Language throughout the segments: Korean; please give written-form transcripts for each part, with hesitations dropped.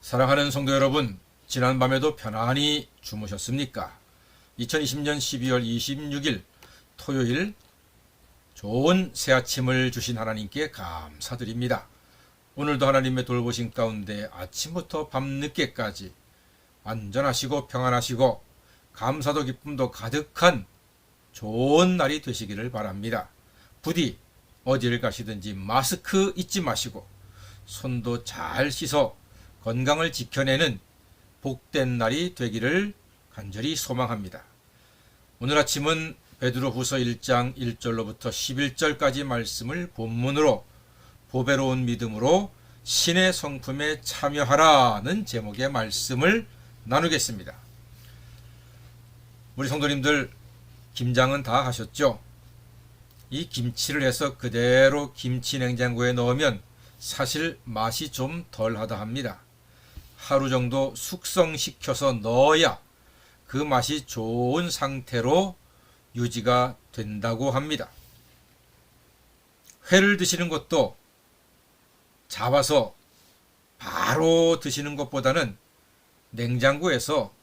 사랑하는 성도 여러분, 지난밤에도 편안히 주무셨습니까? 2020년 12월 26일 토요일 좋은 새 아침을 주신 하나님께 감사드립니다. 오늘도 하나님의 돌보심 가운데 아침부터 밤늦게까지 안전하시고 평안하시고 감사도 기쁨도 가득한 좋은 날이 되시기를 바랍니다. 부디 어디를 가시든지 마스크 잊지 마시고 손도 잘 씻어 건강을 지켜내는 복된 날이 되기를 간절히 소망합니다. 오늘 아침은 베드로후서 1장 1절로부터 11절까지 말씀을 본문으로 보배로운 믿음으로 신의 성품에 참여하라는 제목의 말씀을 나누겠습니다. 우리 성도님들 김장은 다 하셨죠? 이 김치를 해서 그대로 김치 냉장고에 넣으면 사실 맛이 좀 덜하다 합니다. 하루 정도 숙성시켜서 넣어야 그 맛이 좋은 상태로 유지가 된다고 합니다. 회를 드시는 것도 잡아서 바로 드시는 것보다는 냉장고에서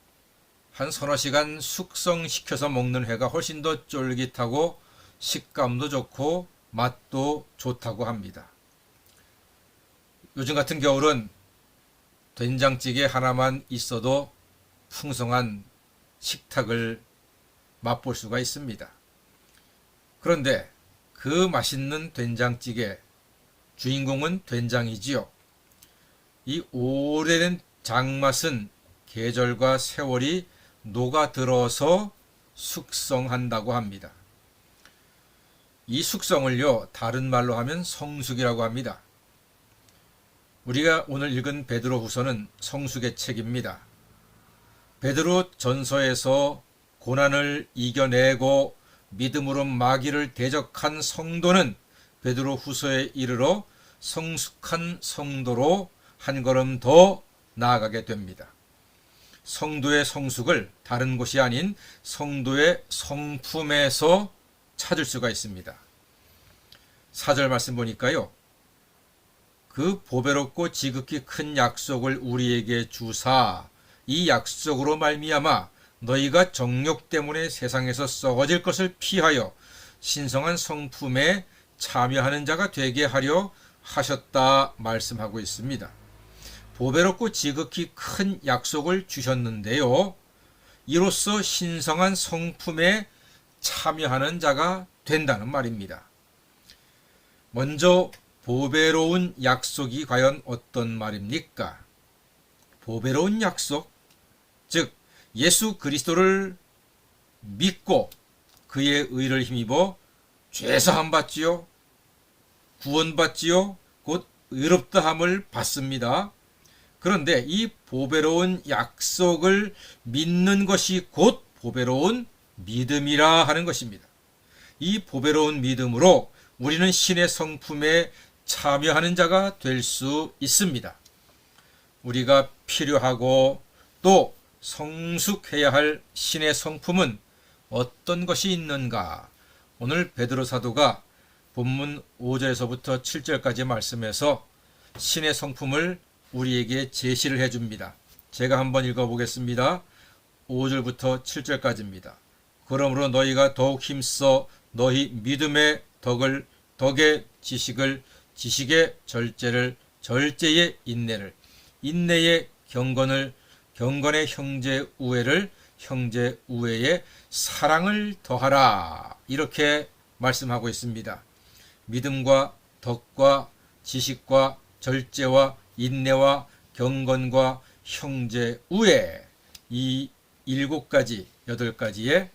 한 서너 시간 숙성시켜서 먹는 회가 훨씬 더 쫄깃하고 식감도 좋고 맛도 좋다고 합니다. 요즘 같은 겨울은 된장찌개 하나만 있어도 풍성한 식탁을 맛볼 수가 있습니다. 그런데 그 맛있는 된장찌개 주인공은 된장이지요. 이 오래된 장맛은 계절과 세월이 녹아들어서 숙성한다고 합니다. 이 숙성을요, 다른 말로 하면 성숙이라고 합니다. 우리가 오늘 읽은 베드로후서는 성숙의 책입니다. 베드로 전서에서 고난을 이겨내고 믿음으로 마귀를 대적한 성도는 베드로후서에 이르러 성숙한 성도로 한 걸음 더 나아가게 됩니다. 성도의 성숙을 다른 곳이 아닌 성도의 성품에서 찾을 수가 있습니다. 4절 말씀 보니까요. 그 보배롭고 지극히 큰 약속을 우리에게 주사 이 약속으로 말미암아 너희가 정욕 때문에 세상에서 썩어질 것을 피하여 신성한 성품에 참여하는 자가 되게 하려 하셨다 말씀하고 있습니다. 보배롭고 지극히 큰 약속을 주셨는데요. 이로써 신성한 성품에 참여하는 자가 된다는 말입니다. 먼저 보배로운 약속이 과연 어떤 말입니까? 보배로운 약속, 즉 예수 그리스도를 믿고 그의 의를 힘입어 죄사함 받지요, 구원받지요, 곧 의롭다함을 받습니다. 그런데 이 보배로운 약속을 믿는 것이 곧 보배로운 믿음이라 하는 것입니다. 이 보배로운 믿음으로 우리는 신의 성품에 참여하는 자가 될 수 있습니다. 우리가 필요하고 또 성숙해야 할 신의 성품은 어떤 것이 있는가? 오늘 베드로 사도가 본문 5절에서부터 7절까지 말씀에서 신의 성품을 우리에게 제시를 해줍니다. 제가 한번 읽어보겠습니다. 5절부터 7절까지입니다. 그러므로 너희가 더욱 힘써 너희 믿음의 덕의 지식을, 지식의 절제를, 절제의 인내를, 인내의 경건을, 경건의 형제 우애를, 형제 우애의 사랑을 더하라. 이렇게 말씀하고 있습니다. 믿음과 덕과 지식과 절제와 인내와 경건과 형제 우애, 이 7가지, 8가지의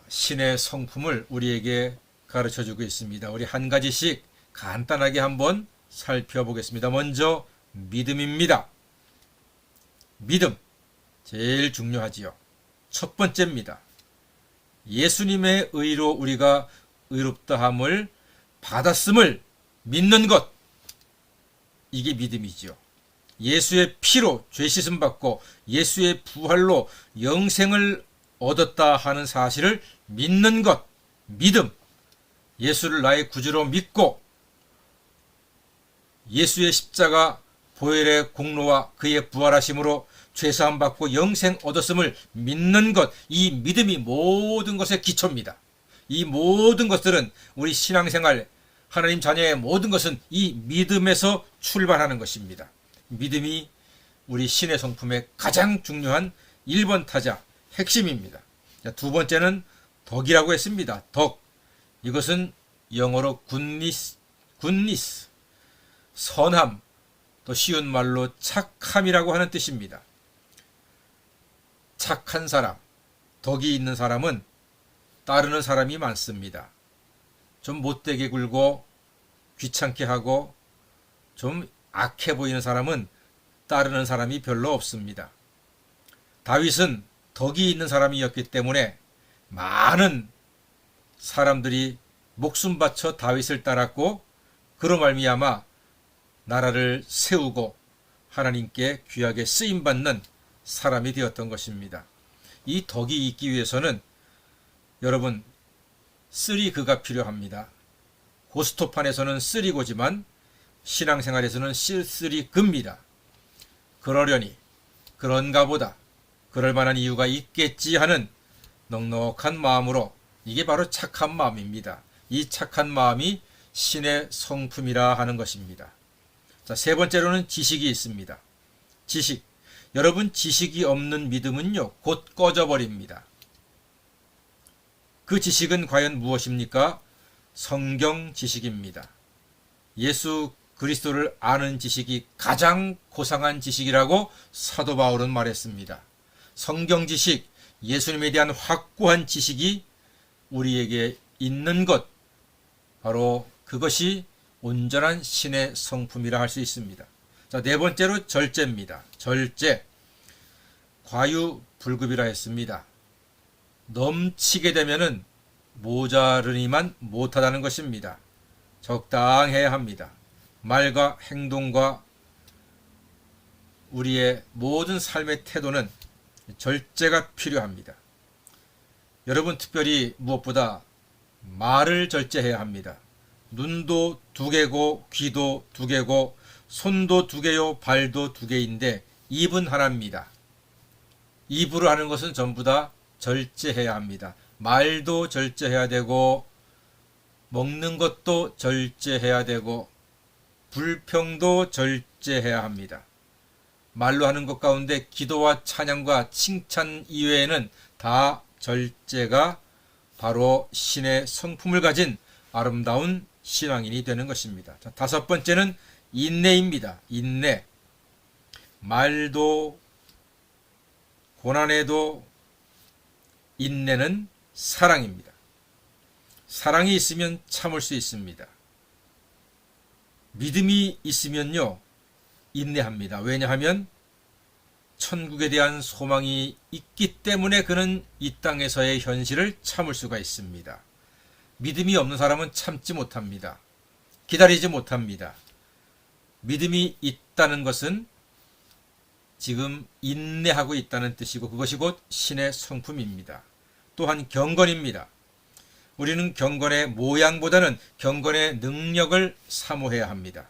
신의 성품을 우리에게 가르쳐주고 있습니다. 우리 한 가지씩 간단하게 한번 살펴보겠습니다. 먼저 믿음입니다. 믿음, 제일 중요하지요. 첫 번째입니다. 예수님의 의로 우리가 의롭다함을 받았음을 믿는 것, 이게 믿음이지요. 예수의 피로 죄 씻음 받고 예수의 부활로 영생을 얻었다 하는 사실을 믿는 것, 믿음. 예수를 나의 구주로 믿고 예수의 십자가 보혈의 공로와 그의 부활하심으로 죄사함 받고 영생 얻었음을 믿는 것, 이 믿음이 모든 것의 기초입니다. 이 모든 것들은 우리 신앙생활, 하나님 자녀의 모든 것은 이 믿음에서 출발하는 것입니다. 믿음이 우리 신의 성품의 가장 중요한 1번 타자, 핵심입니다. 두 번째는 덕이라고 했습니다. 덕. 이것은 영어로 굿니스, 선함, 또 쉬운 말로 착함이라고 하는 뜻입니다. 착한 사람, 덕이 있는 사람은 따르는 사람이 많습니다. 좀 못되게 굴고 귀찮게 하고 좀 악해 보이는 사람은 따르는 사람이 별로 없습니다. 다윗은 덕이 있는 사람이었기 때문에 많은 사람들이 목숨 바쳐 다윗을 따랐고 그로 말미암아 나라를 세우고 하나님께 귀하게 쓰임받는 사람이 되었던 것입니다. 이 덕이 있기 위해서는 여러분 쓰리그가 필요합니다. 고스톱판에서는 쓰리고지만 신앙생활에서는 쓰리그입니다. 그러려니 그런가 보다 그럴 만한 이유가 있겠지 하는 넉넉한 마음으로, 이게 바로 착한 마음입니다. 이 착한 마음이 신의 성품이라 하는 것입니다. 자, 세 번째로는 지식이 있습니다. 지식. 여러분, 지식이 없는 믿음은요, 곧 꺼져버립니다. 그 지식은 과연 무엇입니까? 성경 지식입니다. 예수 그리스도를 아는 지식이 가장 고상한 지식이라고 사도 바울은 말했습니다. 성경 지식, 예수님에 대한 확고한 지식이 우리에게 있는 것, 바로 그것이 온전한 신의 성품이라 할 수 있습니다. 자, 네 번째로 절제입니다. 절제. 과유불급이라 했습니다. 넘치게 되면은 모자르니만 못하다는 것입니다. 적당해야 합니다. 말과 행동과 우리의 모든 삶의 태도는 절제가 필요합니다. 여러분, 특별히 무엇보다 말을 절제해야 합니다. 눈도 두 개고 귀도 두 개고 손도 두 개요 발도 두 개인데 입은 하나입니다. 입으로 하는 것은 전부 다 절제해야 합니다. 말도 절제해야 되고 먹는 것도 절제해야 되고 불평도 절제해야 합니다. 말로 하는 것 가운데 기도와 찬양과 칭찬 이외에는 다 절제가 바로 신의 성품을 가진 아름다운 신앙인이 되는 것입니다. 자, 다섯 번째는 인내입니다. 인내. 말도 고난에도 인내는 사랑입니다. 사랑이 있으면 참을 수 있습니다. 믿음이 있으면요, 인내합니다. 왜냐하면 천국에 대한 소망이 있기 때문에 그는 이 땅에서의 현실을 참을 수가 있습니다. 믿음이 없는 사람은 참지 못합니다. 기다리지 못합니다. 믿음이 있다는 것은 지금 인내하고 있다는 뜻이고 그것이 곧 신의 성품입니다. 또한 경건입니다. 우리는 경건의 모양보다는 경건의 능력을 사모해야 합니다.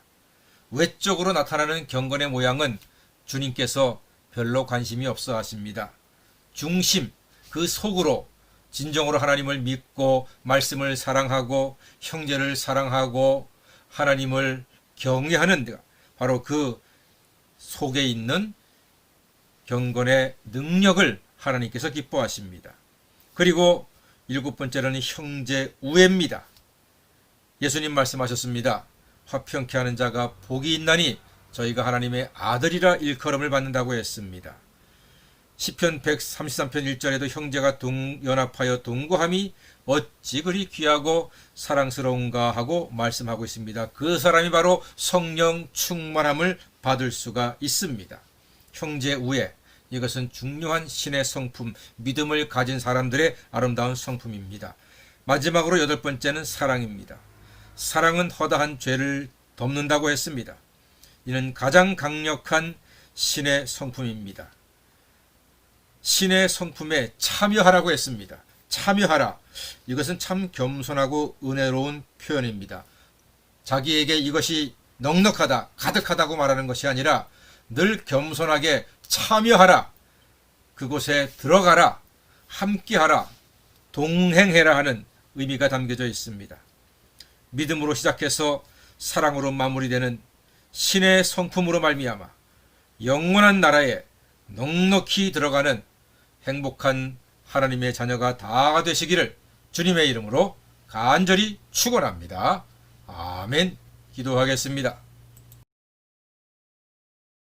외적으로 나타나는 경건의 모양은 주님께서 별로 관심이 없어 하십니다. 중심, 그 속으로 진정으로 하나님을 믿고 말씀을 사랑하고 형제를 사랑하고 하나님을 경외하는 데가 바로 그 속에 있는 경건의 능력을 하나님께서 기뻐하십니다. 그리고 일곱 번째로는 형제 우애입니다. 예수님 말씀하셨습니다. 화평케 하는 자가 복이 있나니 저희가 하나님의 아들이라 일컬음을 받는다고 했습니다. 시편 133편 1절에도 형제가 연합하여 동거함이 어찌 그리 귀하고 사랑스러운가 하고 말씀하고 있습니다. 그 사람이 바로 성령 충만함을 받을 수가 있습니다. 형제 우애, 이것은 중요한 신의 성품, 믿음을 가진 사람들의 아름다운 성품입니다. 마지막으로 여덟 번째는 사랑입니다. 사랑은 허다한 죄를 덮는다고 했습니다. 이는 가장 강력한 신의 성품입니다. 신의 성품에 참여하라고 했습니다. 참여하라. 이것은 참 겸손하고 은혜로운 표현입니다. 자기에게 이것이 넉넉하다, 가득하다고 말하는 것이 아니라 늘 겸손하게 참여하라, 그곳에 들어가라, 함께하라, 동행해라 하는 의미가 담겨져 있습니다. 믿음으로 시작해서 사랑으로 마무리되는 신의 성품으로 말미암아 영원한 나라에 넉넉히 들어가는 행복한 하나님의 자녀가 다 되시기를 주님의 이름으로 간절히 축원합니다. 아멘. 기도하겠습니다.